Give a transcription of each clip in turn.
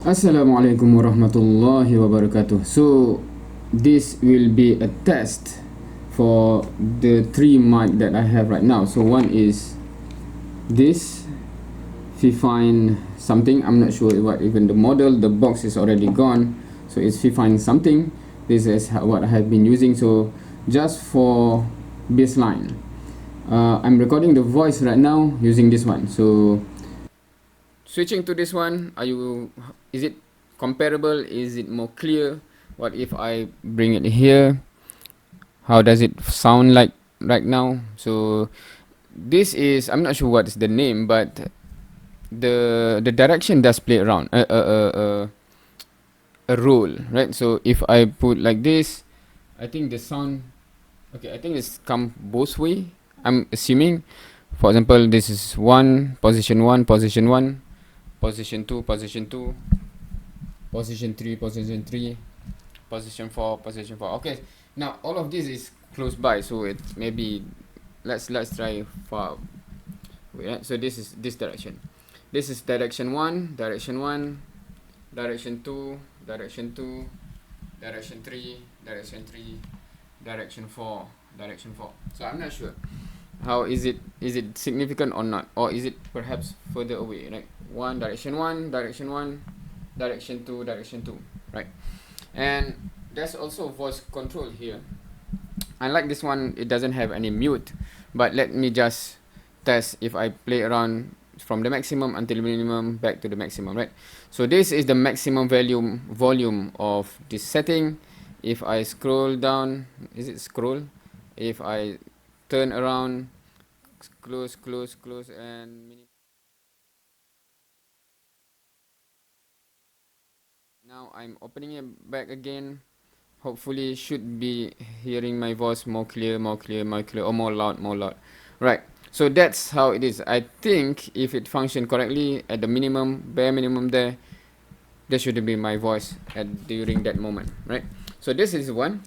Assalamualaikum warahmatullahi wabarakatuh. So this will be a test for the three mic that I have right now. So one is this Fifine something. I'm not sure what even the model. The box is already gone, so it's Fifine something. This is what I have been using. So just for baseline, I'm recording the voice right now using this one. So switching to this one, is it comparable? Is it more clear? What if I bring it here? How does it sound like right now? So this is, I'm not sure what is the name, but the direction does play around a role, right? So if I put like this, I think the sound, okay, I think it's come both way. I'm assuming, for example, this is position 1, position 1, position 2, position 2, position 3, position 3, position 4, position 4. Okay, now all of this is close by, so it maybe let's try far. Wait, so this is this direction. This is direction 1, direction 1, direction 2, direction 2, direction 3, direction 3, direction 4, direction 4. So I'm not sure how is it significant or not, or is it perhaps further away, right? 1, direction 1, direction 1, direction 2, direction 2, right? And there's also voice control here. Unlike this one, it doesn't have any mute, but let me just test if I play around from the maximum until minimum back to the maximum, right? So this is the maximum volume of this setting. If I scroll down, is it scroll? If I turn around, close, and minimum. Now I'm opening it back again. Hopefully should be hearing my voice more clear, or more loud. Right. So that's how it is. I think if it functioned correctly at the minimum, bare minimum there should be my voice during that moment, right? So this is one.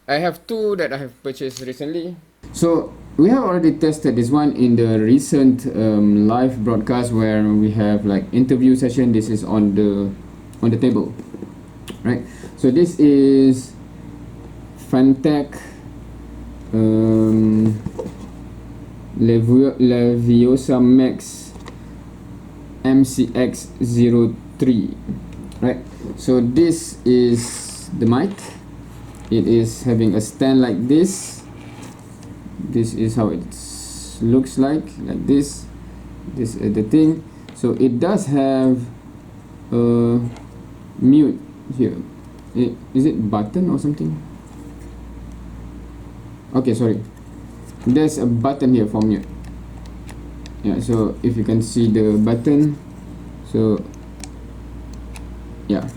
I have two that I have purchased recently. So we have already tested this one in the recent live broadcast where we have like interview session. This is on the table, right? So this is Fantech LEVIOSA MCX03, right? So this is the mic. It is having a stand like this. This is how it looks like this. This is the thing. So it does have a mute here. Is it button or something? Okay, sorry. There's a button here for mute. Yeah, so if you can see the button, so yeah,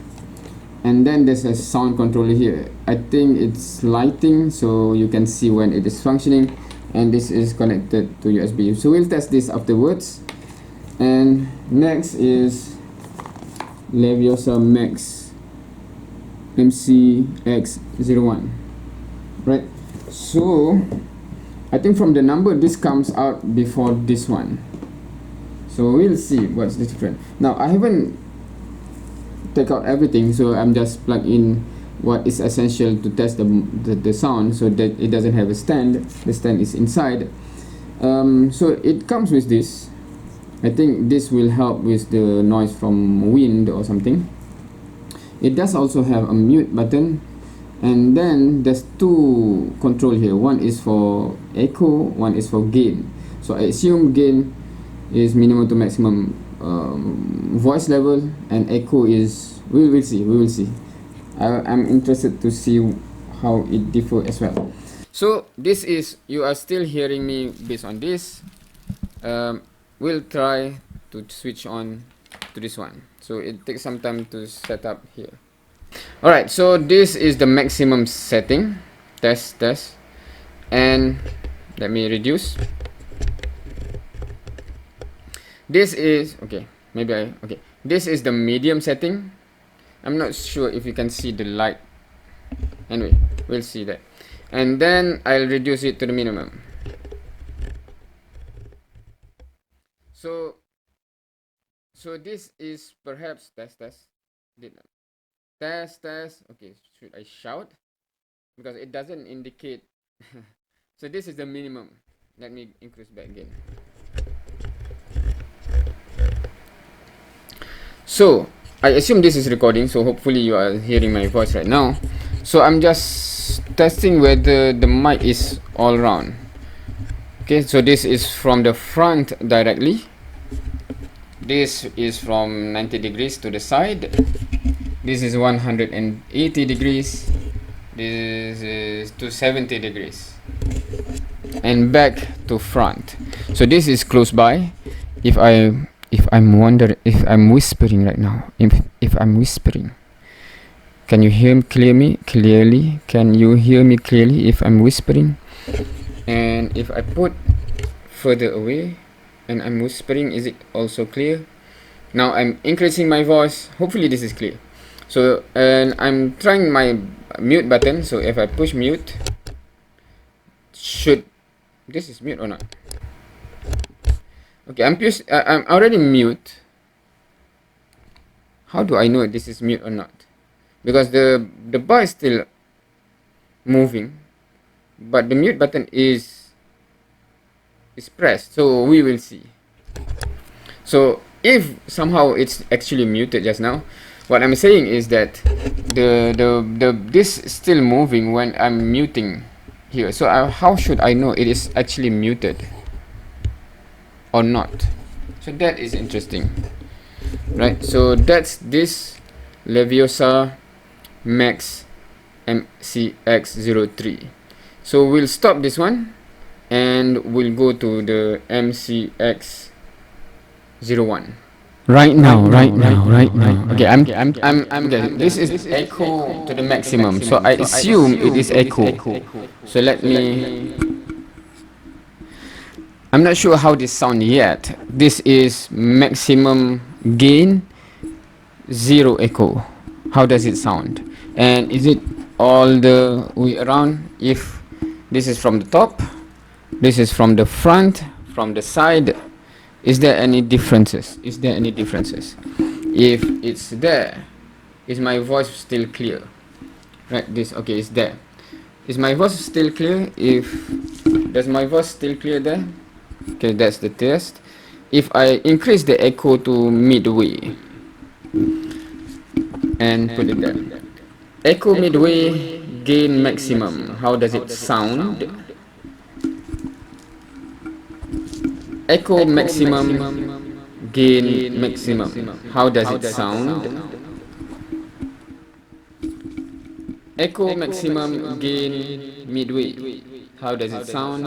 and then there's a sound controller here. I think it's lighting, so you can see when it is functioning, and this is connected to USB. So we'll test this afterwards. And next is LEVIOSA MCX01, right? So I think from the number this comes out before this one, so we'll see what's the difference. Now I haven't take out everything, so I'm just plug in what is essential to test the sound, so that it doesn't have a stand. The stand is inside. So it comes with this. I think this will help with the noise from wind or something. It does also have a mute button, and then there's two control here. One is for echo, one is for gain. So I assume gain is minimum to maximum voice level, and echo is, we will see. I'm interested to see how it differ as well. So this is, you are still hearing me based on this. We'll try to switch on to this one, so it takes some time to set up here. Alright, so this is the maximum setting. Test. And let me reduce. This is, okay, this is the medium setting. I'm not sure if you can see the light. Anyway, we'll see that. And then I'll reduce it to the minimum. So this is perhaps test. Test. Okay, should I shout? Because it doesn't indicate. So this is the minimum. Let me increase back again. So I assume this is recording, so hopefully you are hearing my voice right now. So I'm just testing whether the mic is all round. Okay, so this is from the front directly. This is from 90 degrees to the side. This is 180 degrees. This is 270 degrees. And back to front. So this is close by. If I'm wondering if I'm whispering right now. If I'm whispering. Can you hear me clearly? Can you hear me clearly if I'm whispering? And if I put further away and I'm whispering, is it also clear? Now I'm increasing my voice. Hopefully this is clear. So, and I'm trying my mute button. So if I push mute, should this is mute or not? Okay, I'm already mute. How do I know this is mute or not? Because the bar is still moving, but the mute button is pressed. So we will see. So if somehow it's actually muted just now, what I'm saying is that this is still moving when I'm muting here. So how should I know it is actually muted or not? So that is interesting, right? So that's this LEVIOSA Max MCX03. So we'll stop this one and we'll go to the MCX01. Right now. Okay, I'm okay. This is echo to the maximum, so I assume it is echo. So let me. I'm not sure how this sound yet. This is maximum gain, 0 echo. How does it sound? And is it all the way around? If this is from the top, this is from the front, from the side. Is there any differences? If it's there, is my voice still clear? Right, this, okay, it's there. Is my voice still clear? Does my voice still clear there? Okay, that's the test. If I increase the echo to midway and put it there. Echo midway, gain maximum. How does it sound? Echo maximum, gain maximum. How does it sound? Echo maximum, gain midway. How does it sound?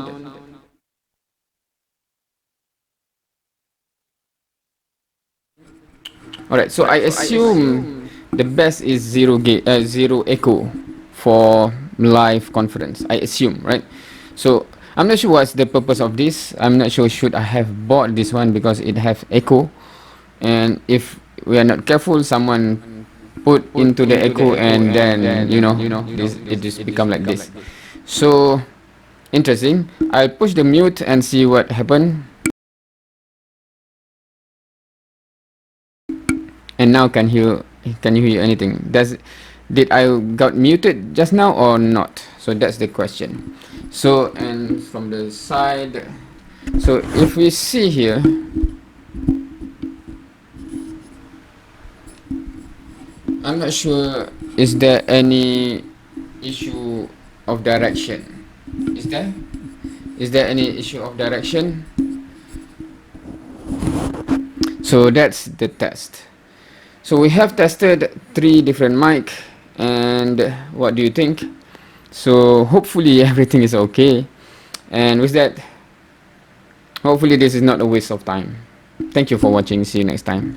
Alright, so I assume the best is zero echo for live conference. I assume, right? So I'm not sure what's the purpose of this. I'm not sure should I have bought this one because it have echo, and if we are not careful, someone put into the echo and then it just become like this. So interesting. I'll push the mute and see what happened. And now can you hear anything? Did I got muted just now or not? So that's the question. So, and from the side, so if we see here, I'm not sure, is there any issue of direction? Is there any issue of direction? So that's the test. So we have tested 3 different mic, and what do you think? So hopefully everything is okay, and with that, hopefully this is not a waste of time. Thank you for watching. See you next time.